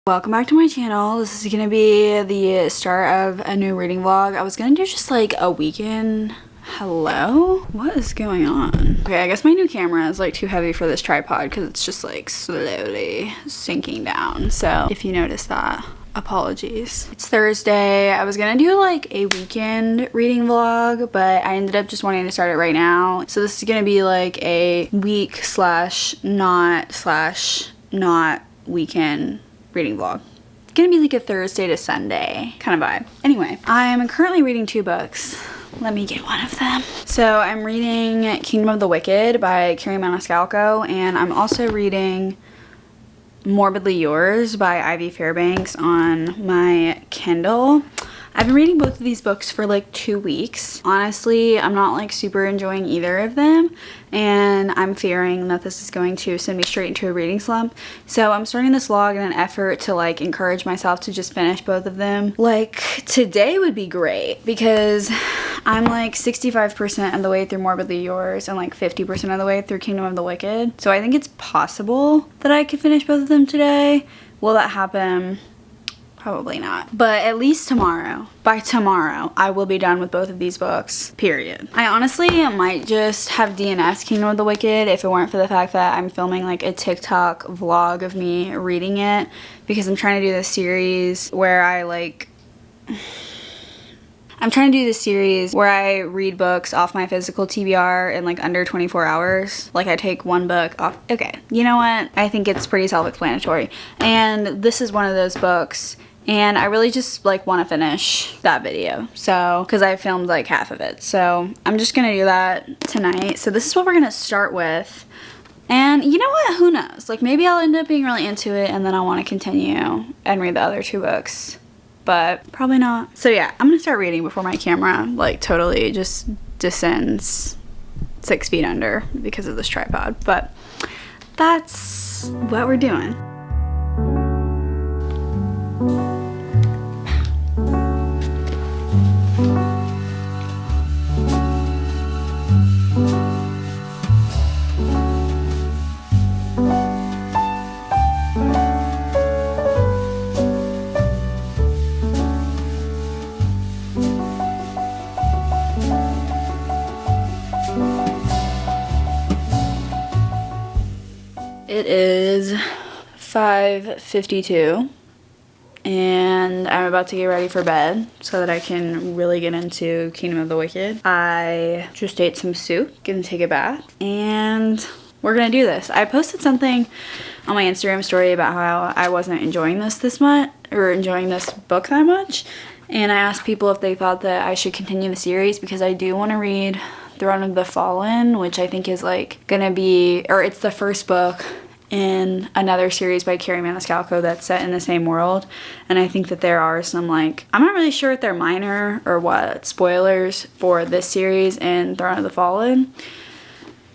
Welcome back to my channel. This is gonna be the start of a new reading vlog. I was gonna do just like a weekend. Hello? What is going on? Okay, I guess my new camera is like too heavy for this tripod because it's just like slowly sinking down. So if you notice that, apologies. It's Thursday. I was gonna do like a weekend reading vlog, but I ended up just wanting to start it right now. So this is gonna be like a week slash not weekend reading vlog. It's gonna be like a Thursday to Sunday kind of vibe. Anyway, I'm currently reading two books. Let me get one of them. So I'm reading Kingdom of the Wicked by Katrina, and I'm also reading Morbidly Yours by Ivy Fairbanks on my Kindle. I've been reading both of these books for like 2 weeks. Honestly, I'm not like super enjoying either of them, and I'm fearing that this is going to send me straight into a reading slump. So I'm starting this vlog in an effort to like encourage myself to just finish both of them. Like today would be great because I'm like 65% of the way through Morbidly Yours and like 50% of the way through Kingdom of the Wicked. So I think it's possible that I could finish both of them today. Will that happen? Probably not. But at least tomorrow. By tomorrow, I will be done with both of these books. Period. I honestly might just have DNS Kingdom of the Wicked if it weren't for the fact that I'm filming like a TikTok vlog of me reading it, because I'm trying to do this series where I read books off my physical TBR in like under 24 hours. Like I take one book off. Okay, you know what? I think it's pretty self-explanatory. And this is one of those books. And I really just like want to finish that video. So, because I filmed like half of it. So I'm just going to do that tonight. So this is what we're going to start with. And you know what? Who knows? Like maybe I'll end up being really into it and then I'll want to continue and read the other two books. But probably not. So yeah, I'm gonna start reading before my camera like totally just descends 6 feet under because of this tripod. But that's what we're doing. It is 5:52 and I'm about to get ready for bed so that I can really get into Kingdom of the Wicked. I just ate some soup, gonna take a bath, and we're gonna do this. I posted something on my Instagram story about how I wasn't enjoying this much, or enjoying this book that much, and I asked people if they thought that I should continue the series because I do want to read Throne of the Fallen, which I think is like gonna be, or it's the first book in another series by Katrina that's set in the same world. And I think that there are some like, I'm not really sure if they're minor or what, spoilers for this series and Throne of the Fallen.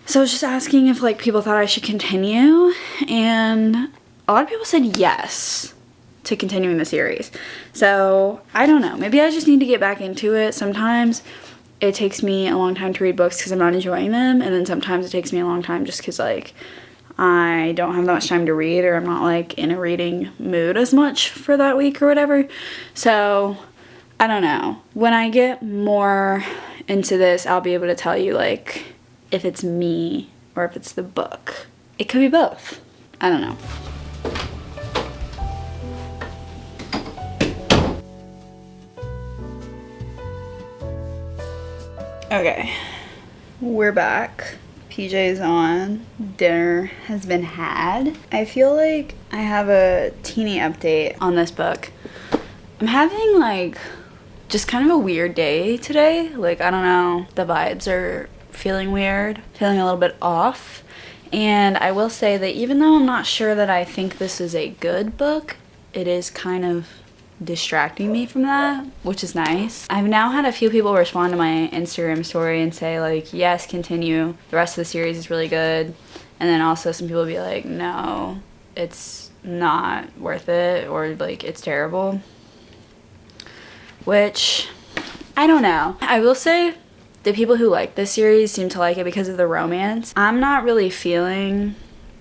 So I was just asking if like people thought I should continue, and a lot of people said yes to continuing the series. So I don't know, maybe I just need to get back into it. Sometimes it takes me a long time to read books because I'm not enjoying them, and then sometimes it takes me a long time just because like I don't have that much time to read, or I'm not like in a reading mood as much for that week or whatever. So I don't know. When I get more into this, I'll be able to tell you like if it's me or if it's the book. It could be both. I don't know. Okay, we're back. PJ's on. Dinner has been had. I feel like I have a teeny update on this book. I'm having like just kind of a weird day today. Like, I don't know, the vibes are feeling weird, feeling a little bit off. And I will say that even though I'm not sure that I think this is a good book, it is kind of distracting me from that, which is nice. I've now had a few people respond to my Instagram story and say like, yes, continue, the rest of the series is really good. And then also some people be like, no, it's not worth it, or like it's terrible, which I don't know. I will say the people who like this series seem to like it because of the romance. I'm not really feeling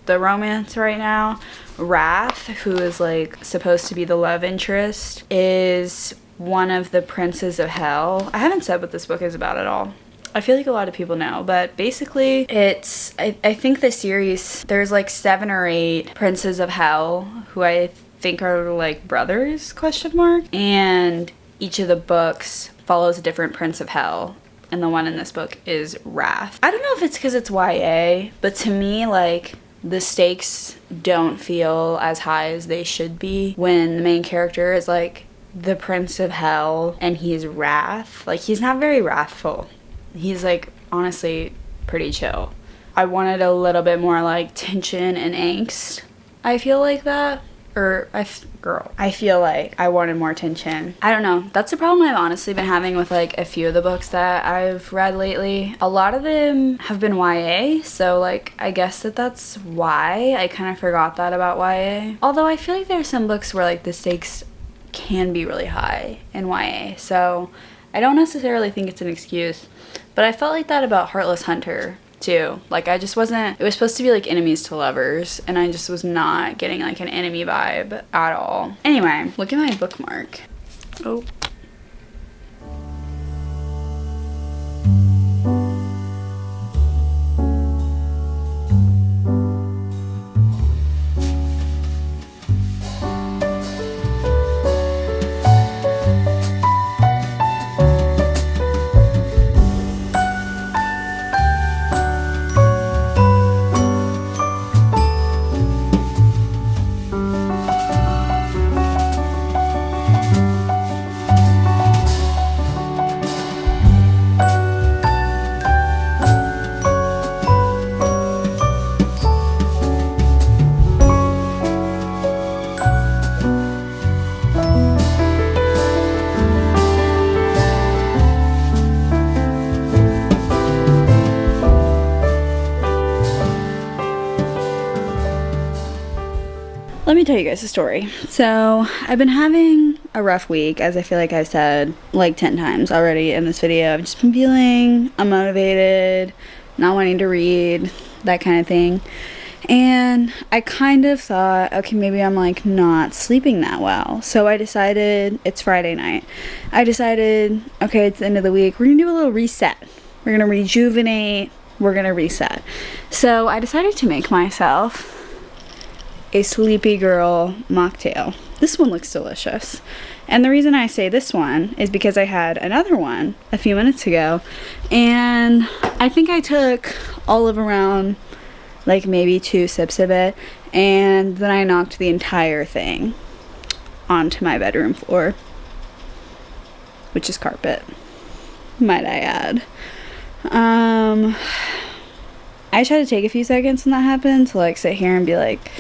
the romance right now. Wrath, who is like supposed to be the love interest, is one of the princes of hell. I haven't said what this book is about at all. I feel like a lot of people know, but basically it's, I think the series, there's like 7 or 8 princes of hell who I think are like brothers, question mark, and each of the books follows a different prince of hell, and the one in this book is Wrath. I don't know if it's because it's YA, but to me, like, the stakes don't feel as high as they should be when the main character is like the prince of hell and he's Wrath. Like, he's not very wrathful. He's like honestly pretty chill. I wanted a little bit more like tension and angst. I feel like that. I feel like I wanted more tension. I don't know. That's the problem I've honestly been having with like a few of the books that I've read lately. A lot of them have been YA, so like I guess that's why I kind of forgot that about YA. Although I feel like there are some books where like the stakes can be really high in YA, so I don't necessarily think it's an excuse. But I felt like that about Heartless Hunter too. Like, I just wasn't, it was supposed to be like enemies to lovers, and I just was not getting like an enemy vibe at all. Anyway, look at my bookmark. Oh. Let me tell you guys a story. So I've been having a rough week, as I feel like I've said like 10 times already in this video. I've just been feeling unmotivated, not wanting to read, that kind of thing. And I kind of thought, okay, maybe I'm like not sleeping that well. So I decided, it's Friday night, I decided, okay, it's the end of the week, we're gonna do a little reset. We're gonna rejuvenate, we're gonna reset. So I decided to make myself a Sleepy Girl mocktail. This one looks delicious. And the reason I say this one is because I had another one a few minutes ago, and I think I took all of around like maybe 2 sips of it, and then I knocked the entire thing onto my bedroom floor, which is carpet, might I add. I just had to take a few seconds when that happened to like sit here and be like,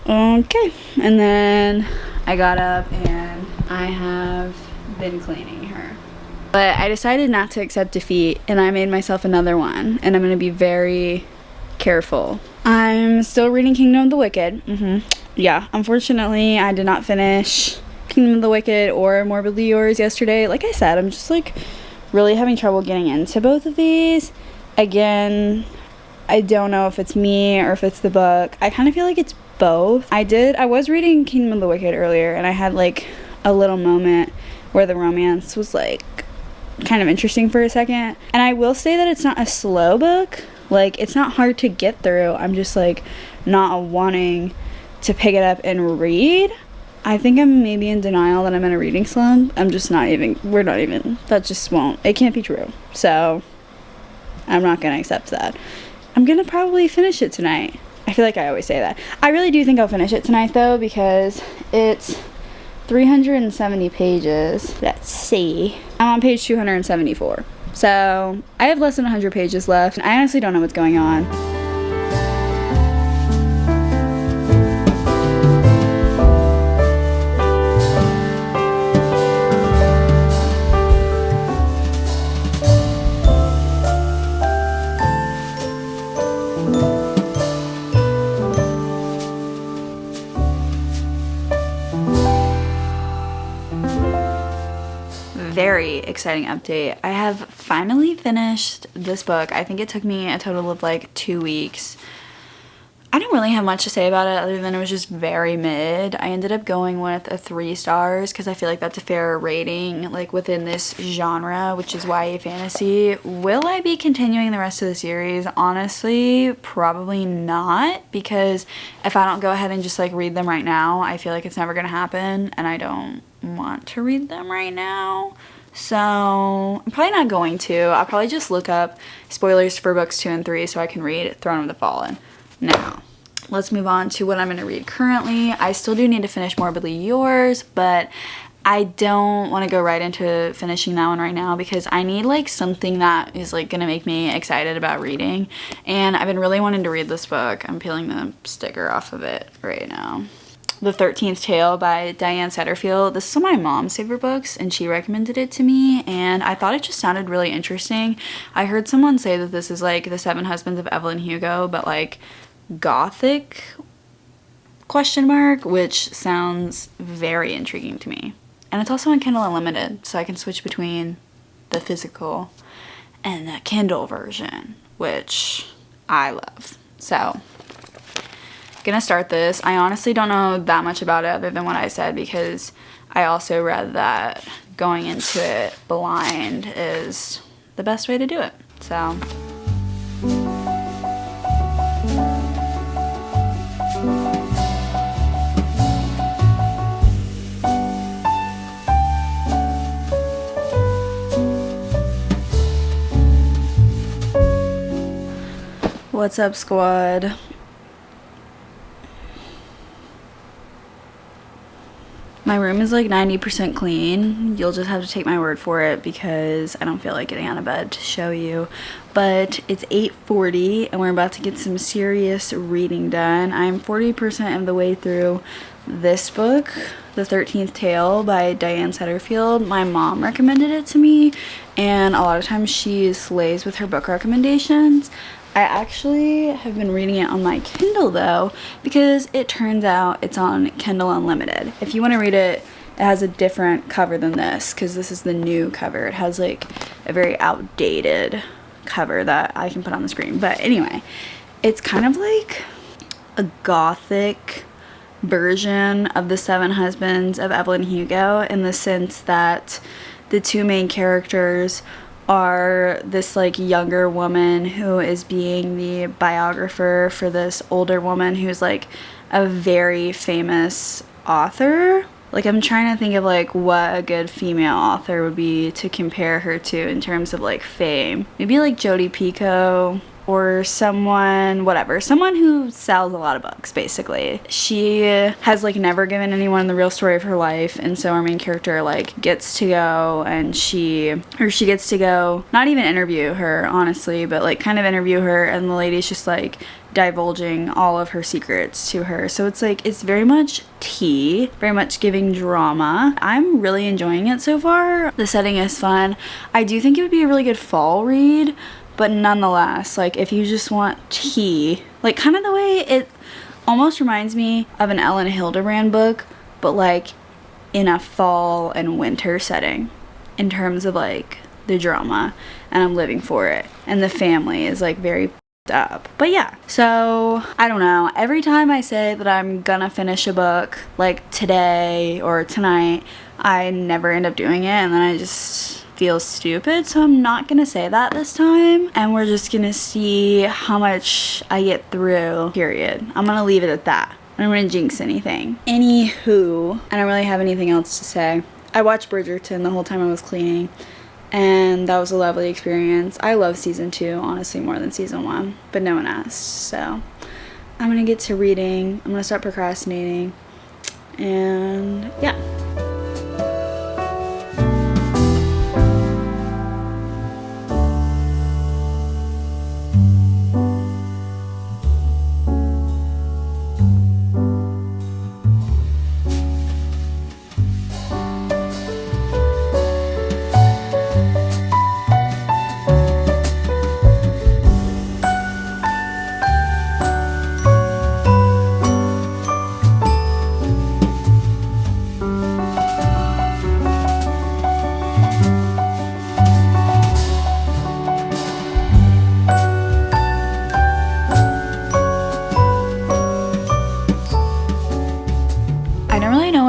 okay. And then I got up and I have been cleaning her. But I decided not to accept defeat, and I made myself another one, and I'm going to be very careful. I'm still reading Kingdom of the Wicked. Yeah, unfortunately I did not finish Kingdom of the Wicked or Morbidly Yours yesterday. Like I said, I'm just like really having trouble getting into both of these. Again, I don't know if it's me or if it's the book. I kind of feel like it's both. I was reading Kingdom of the Wicked earlier, and I had like a little moment where the romance was like kind of interesting for a second. And I will say that it's not a slow book. Like, it's not hard to get through. I'm just like not wanting to pick it up and read. I think I'm maybe in denial that I'm in a reading slump. That just won't, it can't be true. So I'm not gonna accept that. I'm gonna probably finish it tonight. I feel like I always say that. I really do think I'll finish it tonight though, because it's 370 pages. Let's see. I'm on page 274. So I have less than 100 pages left. I honestly don't know what's going on. Very exciting update. I have finally finished this book. I think it took me a total of like 2 weeks. I don't really have much to say about it other than it was just very mid. I ended up going with a 3 stars because I feel like that's a fair rating, like within this genre, which is YA fantasy. Will I be continuing the rest of the series? Honestly, probably not, because if I don't go ahead and just like read them right now, I feel like it's never gonna happen, and I don't want to read them right now. So I'm probably not going to. I'll probably just look up spoilers for books 2 and 3 so I can read Throne of the Fallen. Now, let's move on to what I'm going to read currently. I still do need to finish Morbidly Yours, but I don't want to go right into finishing that one right now because I need like something that is like going to make me excited about reading. And I've been really wanting to read this book. I'm peeling the sticker off of it right now. The 13th Tale by Diane Setterfield. This is one of my mom's favorite books, and she recommended it to me, and I thought it just sounded really interesting. I heard someone say that this is like The Seven Husbands of Evelyn Hugo, but like gothic ? Which sounds very intriguing to me. And it's also on Kindle Unlimited, so I can switch between the physical and the Kindle version, which I love. So gonna start this. I honestly don't know that much about it other than what I said, because I also read that going into it blind is the best way to do it. So what's up, squad? My room is like 90% clean. You'll just have to take my word for it because I don't feel like getting out of bed to show you. But it's 8:40 and we're about to get some serious reading done. I'm 40% of the way through this book, The 13th Tale by Diane Setterfield. My mom recommended it to me, and a lot of times she slays with her book recommendations. I actually have been reading it on my Kindle though, because it turns out it's on Kindle Unlimited. If you want to read it, it has a different cover than this, because this is the new cover. It has like a very outdated cover that I can put on the screen. But anyway, it's kind of like a gothic version of The Seven Husbands of Evelyn Hugo, in the sense that the two main characters are this like younger woman who is being the biographer for this older woman who's like a very famous author. Like, I'm trying to think of like what a good female author would be to compare her to in terms of like fame. Maybe like Jodi Picoult, or someone who sells a lot of books, basically. She has like never given anyone the real story of her life, and so our main character like gets to go, and she gets to go, not even interview her, honestly, but like kind of interview her, and the lady's just like divulging all of her secrets to her. So it's like, it's very much tea, very much giving drama. I'm really enjoying it so far. The setting is fun. I do think it would be a really good fall read, but nonetheless, like if you just want tea, like kind of the way it almost reminds me of an Ellen Hildebrand book, but like in a fall and winter setting in terms of like the drama, and I'm living for it. And the family is like very up. But yeah, so I don't know. Every time I say that I'm gonna finish a book like today or tonight, I never end up doing it, and then I just feel stupid, so I'm not gonna say that this time, and we're just gonna see how much I get through, period. I'm gonna leave it at that. I don't want to jinx anything. Anywho, I don't really have anything else to say. I watched Bridgerton the whole time I was cleaning, and that was a lovely experience. I love season 2, honestly, more than season 1, but no one asked, so I'm gonna get to reading. I'm gonna start procrastinating, and yeah.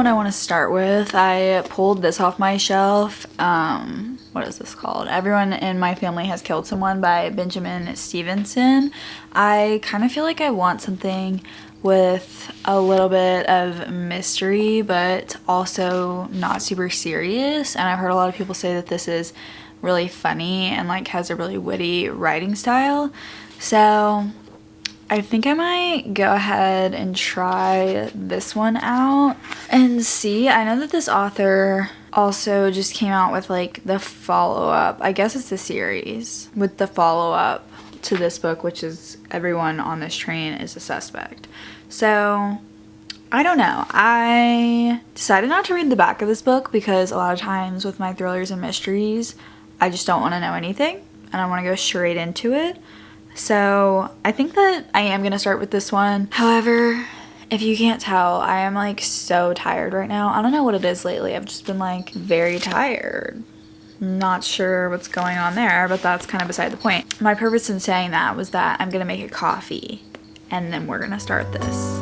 what I want to start with. I pulled this off my shelf. What is this called? Everyone in My Family Has Killed Someone by Benjamin Stevenson. I kind of feel like I want something with a little bit of mystery, but also not super serious. And I've heard a lot of people say that this is really funny and like has a really witty writing style. So I think I might go ahead and try this one out and see. I know that this author also just came out with like the follow-up. I guess it's a series with the follow-up to this book, which is Everyone on This Train is a Suspect. So I don't know. I decided not to read the back of this book because a lot of times with my thrillers and mysteries, I just don't want to know anything and I want to go straight into it. So I think that I am going to start with this one. However, if you can't tell, I am like so tired right now. I don't know what it is lately. I've just been like very tired. Not sure what's going on there, but that's kind of beside the point. My purpose in saying that was that I'm going to make a coffee and then we're going to start this.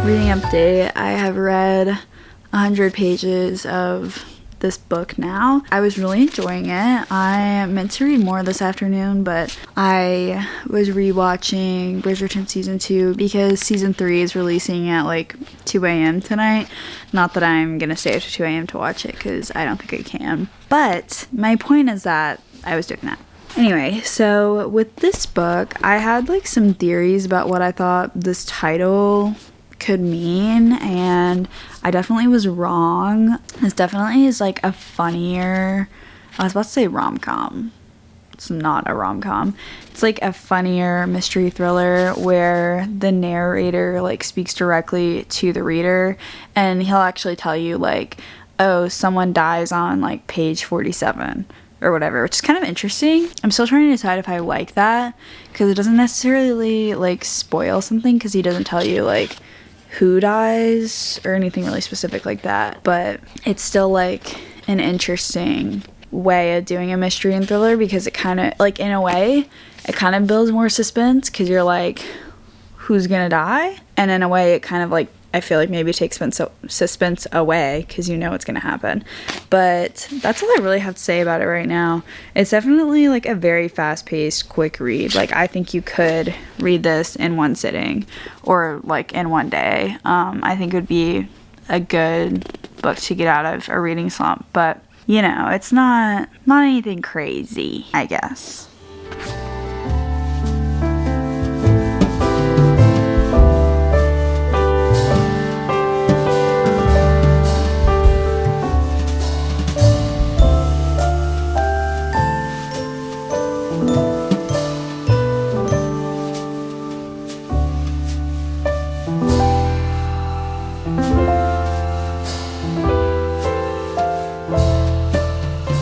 Reading update, I have read 100 pages of this book now. I was really enjoying it. I meant to read more this afternoon, but I was rewatching Bridgerton season 2 because season 3 is releasing at like 2 a.m. tonight. Not that I'm gonna stay after 2 a.m. to watch it because I don't think I can. But my point is that I was doing that. Anyway, so with this book, I had like some theories about what I thought this title could mean, and I definitely was wrong. This definitely is like a funnier, I was about to say rom-com. It's not a rom-com. It's like a funnier mystery thriller where the narrator like speaks directly to the reader and he'll actually tell you like, oh, someone dies on like page 47 or whatever, which is kind of interesting. I'm still trying to decide if I like that because it doesn't necessarily like spoil something because he doesn't tell you like who dies or anything really specific like that, but it's still like an interesting way of doing a mystery and thriller because it kind of like, in a way, it kind of builds more suspense because you're like, who's gonna die? And in a way it kind of like, I feel like maybe takes suspense away because you know what's gonna happen. But that's all I really have to say about it right now. It's definitely like a very fast-paced, quick read. Like I think you could read this in one sitting or like in one day. I think it would be a good book to get out of a reading slump. But you know, it's not anything crazy, I guess.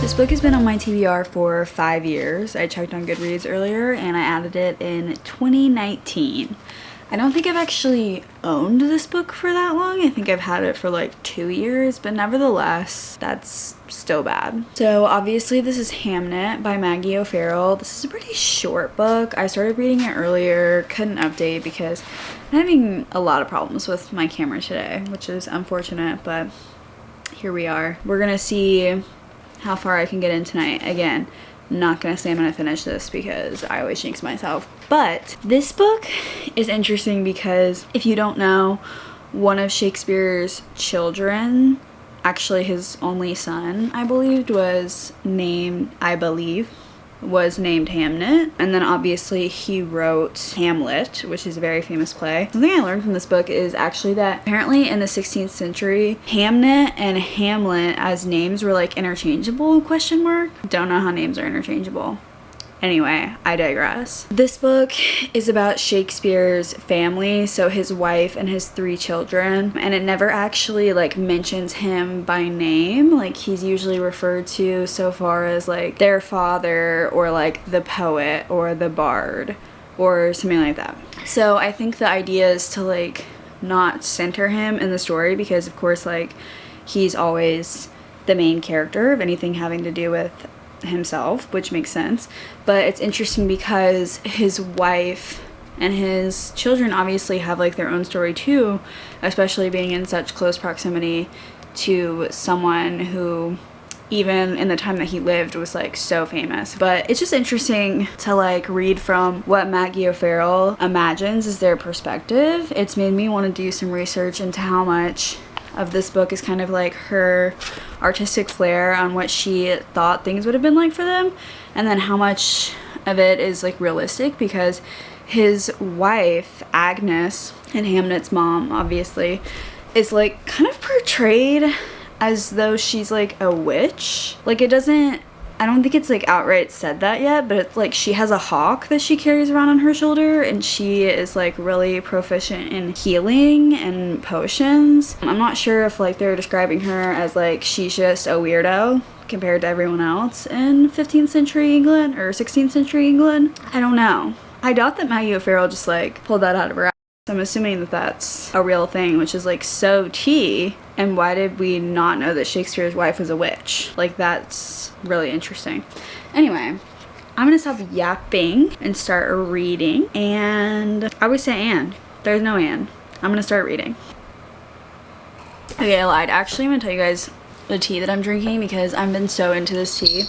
This book has been on my TBR for 5 years. I checked on Goodreads earlier and I added it in 2019. I don't think I've actually owned this book for that long. I think I've had it for like 2 years, but nevertheless, that's still bad. So obviously this is Hamnet by Maggie O'Farrell. This is a pretty short book. I started reading it earlier, couldn't update because I'm having a lot of problems with my camera today, which is unfortunate, but here we are. We're gonna see how far I can get in tonight. Again, not gonna say I'm gonna finish this because I always jinx myself. But this book is interesting because if you don't know, one of Shakespeare's children, actually his only son, I believe, was named Hamnet. And then obviously he wrote Hamlet, which is a very famous play. Something I learned from this book is actually that apparently in the 16th century, Hamnet and Hamlet as names were like interchangeable, ? Don't know how names are interchangeable. Anyway, I digress. This book is about Shakespeare's family, so his wife and his 3 children, and it never actually like mentions him by name. Like he's usually referred to so far as like their father or like the poet or the bard or something like that. So I think the idea is to like not center him in the story because of course like he's always the main character of anything having to do with himself, which makes sense. But it's interesting because his wife and his children obviously have like their own story too, especially being in such close proximity to someone who, even in the time that he lived, was like so famous. But it's just interesting to like read from what Maggie O'Farrell imagines is their perspective. It's made me want to do some research into how much of this book is kind of like her artistic flair on what she thought things would have been like for them, and then how much of it is like realistic, because his wife Agnes, and Hamnet's mom obviously, is like kind of portrayed as though she's like a witch. Like it doesn't, I don't think it's like outright said that yet, but it's like she has a hawk that she carries around on her shoulder, and she is like really proficient in healing and potions. I'm not sure if like they're describing her as like she's just a weirdo compared to everyone else in 15th century England or 16th century England. I don't know. I doubt that Maggie O'Farrell just like pulled that out of her ass. I'm assuming that that's a real thing, which is like so tea. And why did we not know that Shakespeare's wife was a witch? Like that's really interesting. Anyway, I'm gonna stop yapping and start reading. And I would say and. There's no and. I'm gonna start reading. Okay, I lied. Actually, I'm gonna tell you guys the tea that I'm drinking because I've been so into this tea.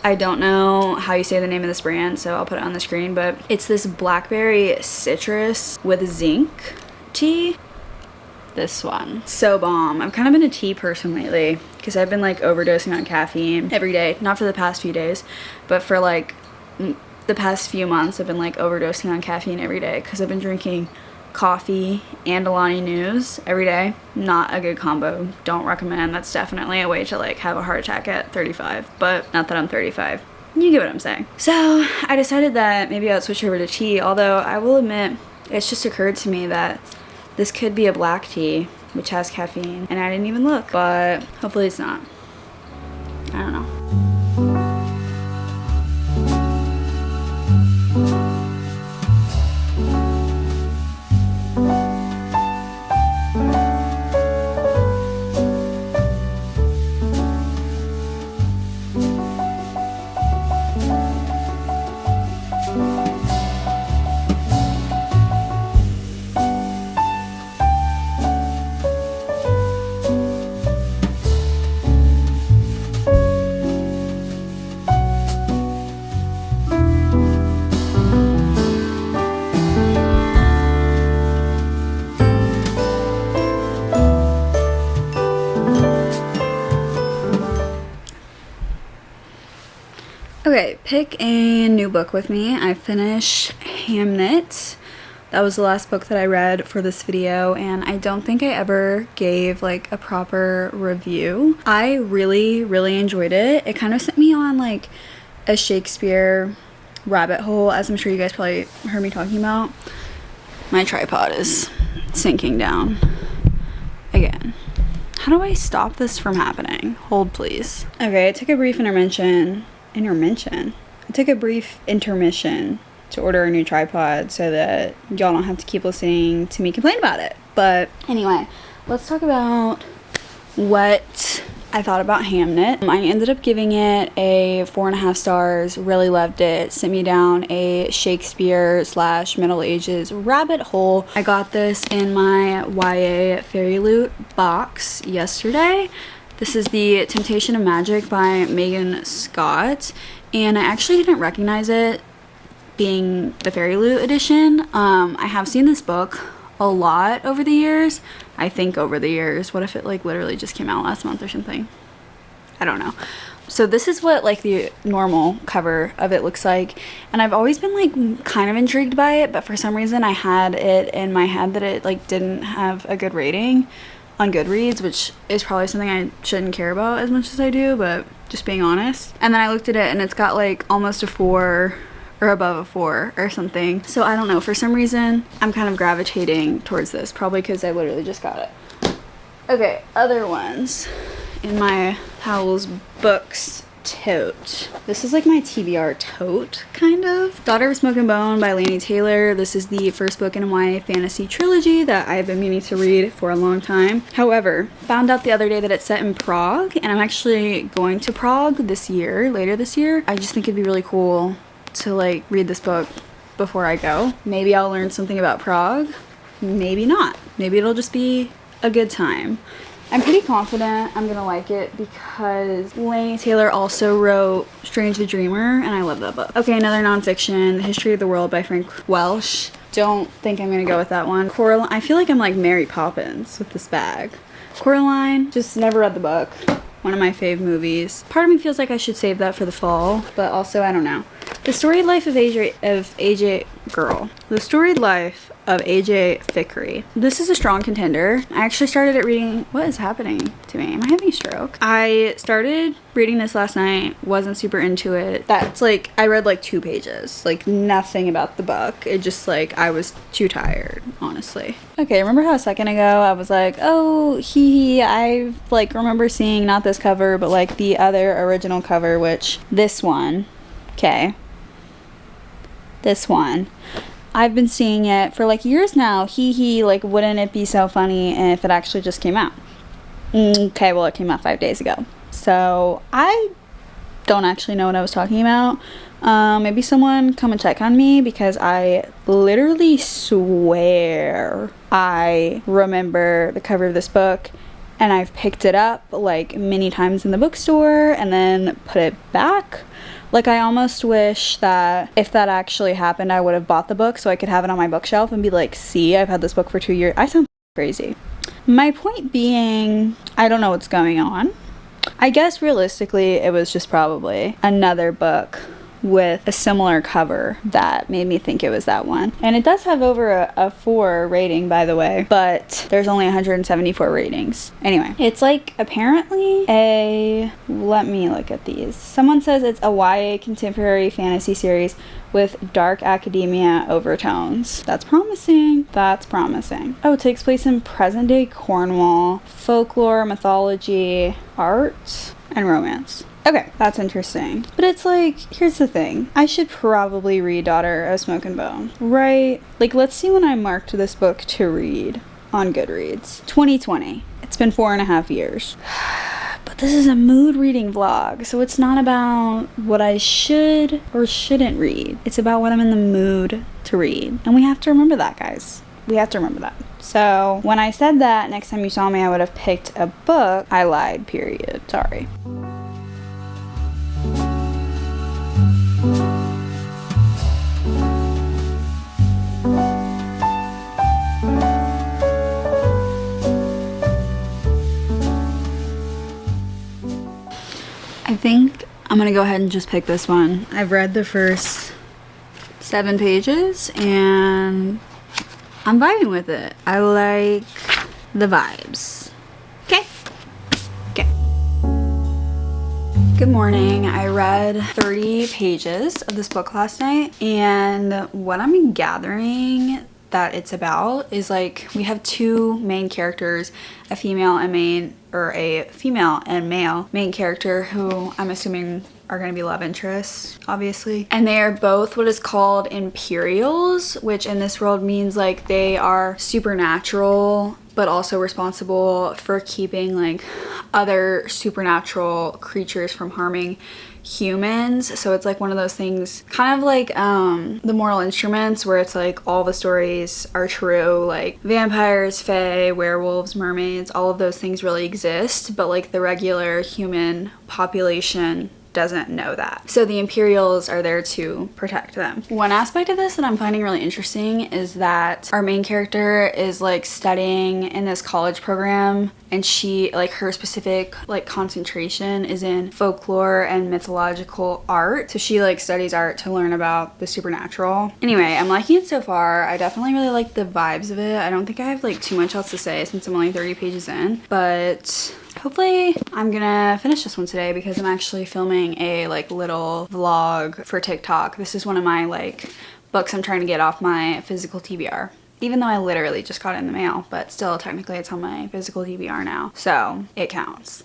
I don't know how you say the name of this brand, so I'll put it on the screen, but it's this blackberry citrus with zinc tea. This one. So bomb. I've kind of been a tea person lately because I've been like overdosing on caffeine every day. Not for the past few days, but for like the past few months I've been like overdosing on caffeine every day because I've been drinking coffee and Alani News every day. Not a good combo. Don't recommend. That's definitely a way to like have a heart attack at 35, but not that I'm 35. You get what I'm saying. So I decided that maybe I'd switch over to tea, although I will admit it's just occurred to me that this could be a black tea, which has caffeine, and I didn't even look, but hopefully it's not. I don't know. Okay, pick a new book with me. I finished Hamnet. That was the last book that I read for this video, and I don't think I ever gave like a proper review. I really, really enjoyed it. It kind of sent me on like a Shakespeare rabbit hole, as I'm sure you guys probably heard me talking about. My tripod is sinking down again. How do I stop this from happening? Hold please. Okay, I took a brief intermission. I took a brief intermission to order a new tripod so that y'all don't have to keep listening to me complain about it. But anyway, let's talk about what I thought about Hamnet. I ended up giving it a 4.5 stars, really loved it, sent me down a Shakespeare / Middle Ages rabbit hole. I got this in my YA Fairy Loot box yesterday. This is The Temptation of Magic by Megan Scott, and I actually didn't recognize it being the Fairy Loot edition. I have seen this book a lot over the years. I think over the years. What if it like literally just came out last month or something? I don't know. So this is what like the normal cover of it looks like, and I've always been like kind of intrigued by it, but for some reason I had it in my head that it like didn't have a good rating on Goodreads, which is probably something I shouldn't care about as much as I do, but just being honest. And then I looked at it and it's got like almost a 4 or above a 4 or something. So I don't know, for some reason I'm kind of gravitating towards this, probably because I literally just got it. Okay, other ones in my Howl's Books tote. This is like my TBR tote, kind of. Daughter of Smoke and Bone by Laini Taylor. This is the first book in a YA fantasy trilogy that I've been meaning to read for a long time. However, found out the other day that it's set in Prague, and I'm actually going to Prague this year, later this year. I just think it'd be really cool to like read this book before I go. Maybe I'll learn something about Prague, maybe not. Maybe it'll just be a good time. I'm pretty confident I'm gonna like it because Laini Taylor also wrote Strange the Dreamer, and I love that book. Okay, another nonfiction, The History of the World by Frank Welsh. Don't think I'm gonna go with that one. Coraline, I feel like I'm like Mary Poppins with this bag. Coraline, just never read the book. One of my fave movies. Part of me feels like I should save that for the fall, but also I don't know. The Storied Life of AJ Girl. The Storied Life of AJ Thickery. This is a strong contender. I actually started it reading. What is happening to me? Am I having a stroke? I started reading this last night. Wasn't super into it. That's like, I read like 2 pages. Like nothing about the book. It just like, I was too tired, honestly. Okay, remember how a second ago I was like, oh, I like remember seeing not this cover, but like the other original cover, which this one, okay. This one. I've been seeing it for like years now. Like wouldn't it be so funny if it actually just came out? Okay, well it came out 5 days ago. So I don't actually know what I was talking about. Maybe someone come and check on me because I literally swear I remember the cover of this book and I've picked it up like many times in the bookstore and then put it back. Like, I almost wish that if that actually happened, I would have bought the book so I could have it on my bookshelf and be like, see, I've had this book for 2 years. I sound crazy. My point being, I don't know what's going on. I guess realistically, it was just probably another book with a similar cover that made me think it was that one. And it does have over a 4 rating, by the way, but there's only 174 ratings. Anyway, it's like apparently let me look at these. Someone says it's a YA contemporary fantasy series with dark academia overtones. That's promising. That's promising. Oh, it takes place in present day Cornwall. Folklore, mythology, art, and romance. Okay, that's interesting. But it's like, here's the thing. I should probably read Daughter of Smoke and Bone, right? Like, let's see when I marked this book to read on Goodreads. 2020. It's been 4.5 years. But this is a mood reading vlog, so it's not about what I should or shouldn't read. It's about what I'm in the mood to read. And we have to remember that, guys. We have to remember that. So when I said that, next time you saw me, I would have picked a book. I lied, period. Sorry. I think I'm gonna go ahead and just pick this one. I've read the first 7 pages and I'm vibing with it. I like the vibes. Okay. Okay. Good morning. I read 30 pages of this book last night, and what I'm gathering that it's about is like we have 2 main characters, a female and male main character who I'm assuming are going to be love interests, obviously. And they are both what is called Imperials, which in this world means like they are supernatural but also responsible for keeping like other supernatural creatures from harming humans. So it's like one of those things, kind of like The Moral Instruments, where it's like all the stories are true, like vampires, fae, werewolves, mermaids, all of those things really exist, but like the regular human population doesn't know that. So the Imperials are there to protect them. One aspect of this that I'm finding really interesting is that our main character is like studying in this college program, and she, like, her specific like concentration is in folklore and mythological art. So she like studies art to learn about the supernatural. Anyway, I'm liking it so far. I definitely really like the vibes of it. I don't think I have like too much else to say since I'm only 30 pages in, but hopefully I'm gonna finish this one today because I'm actually filming a like little vlog for TikTok. This is one of my like books I'm trying to get off my physical TBR. Even though I literally just got it in the mail, but still technically it's on my physical TBR now, so it counts.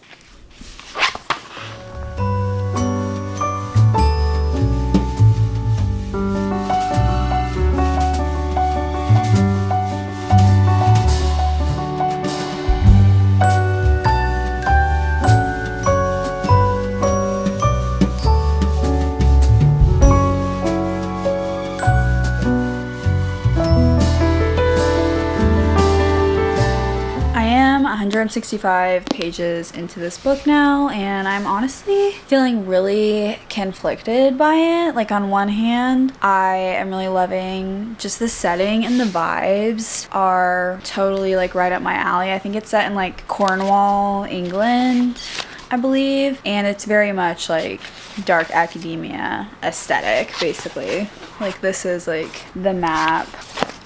165 pages into this book now, and I'm honestly feeling really conflicted by it. Like, on one hand, I am really loving just the setting, and the vibes are totally like right up my alley. I think it's set in like Cornwall, England, I believe, and it's very much like dark academia aesthetic, basically. Like, this is like the map.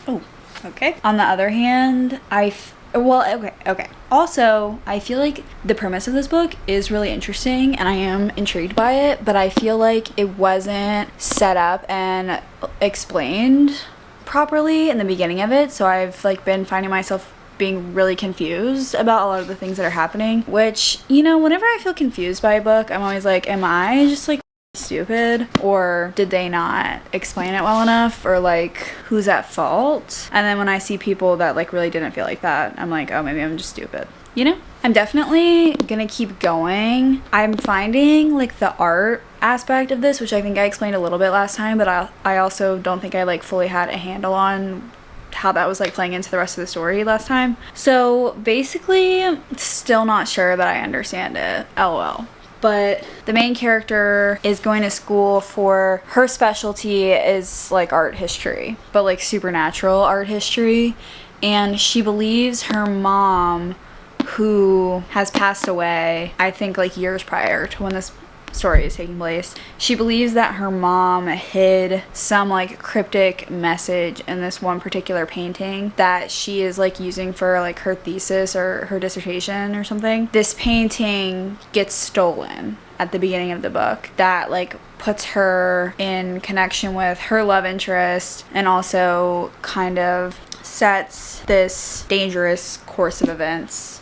Oh, okay. On the other hand, okay. Also, I feel like the premise of this book is really interesting and I am intrigued by it, but I feel like it wasn't set up and explained properly in the beginning of it, so I've like been finding myself being really confused about a lot of the things that are happening, which, you know, whenever I feel confused by a book, I'm always like, am I just like stupid, or did they not explain it well enough, or like who's at fault? And then when I see people that like really didn't feel like that, I'm like, oh, maybe I'm just stupid, you know? I'm definitely gonna keep going. I'm finding like the art aspect of this, which I think I explained a little bit last time, but I also don't think I like fully had a handle on how that was like playing into the rest of the story last time. So basically, still not sure that I understand it, lol. But the main character is going to school for, her specialty is like art history, but like supernatural art history. And she believes her mom, who has passed away, I think like years prior to when this story is taking place, she believes that her mom hid some like cryptic message in this one particular painting that she is like using for like her thesis or her dissertation or something. This painting gets stolen at the beginning of the book. That like puts her in connection with her love interest, and also kind of sets this dangerous course of events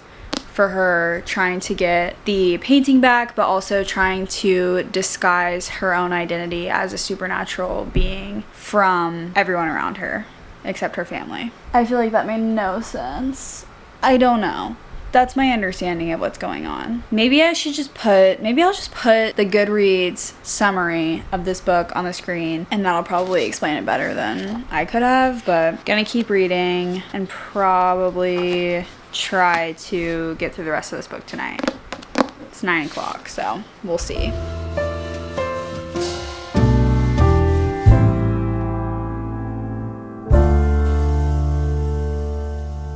for her trying to get the painting back, but also trying to disguise her own identity as a supernatural being from everyone around her, except her family. I feel like that made no sense. I don't know. That's my understanding of what's going on. Maybe I'll just put the Goodreads summary of this book on the screen, and that'll probably explain it better than I could have, but gonna keep reading and probably try to get through the rest of this book tonight. It's 9 o'clock, so we'll see.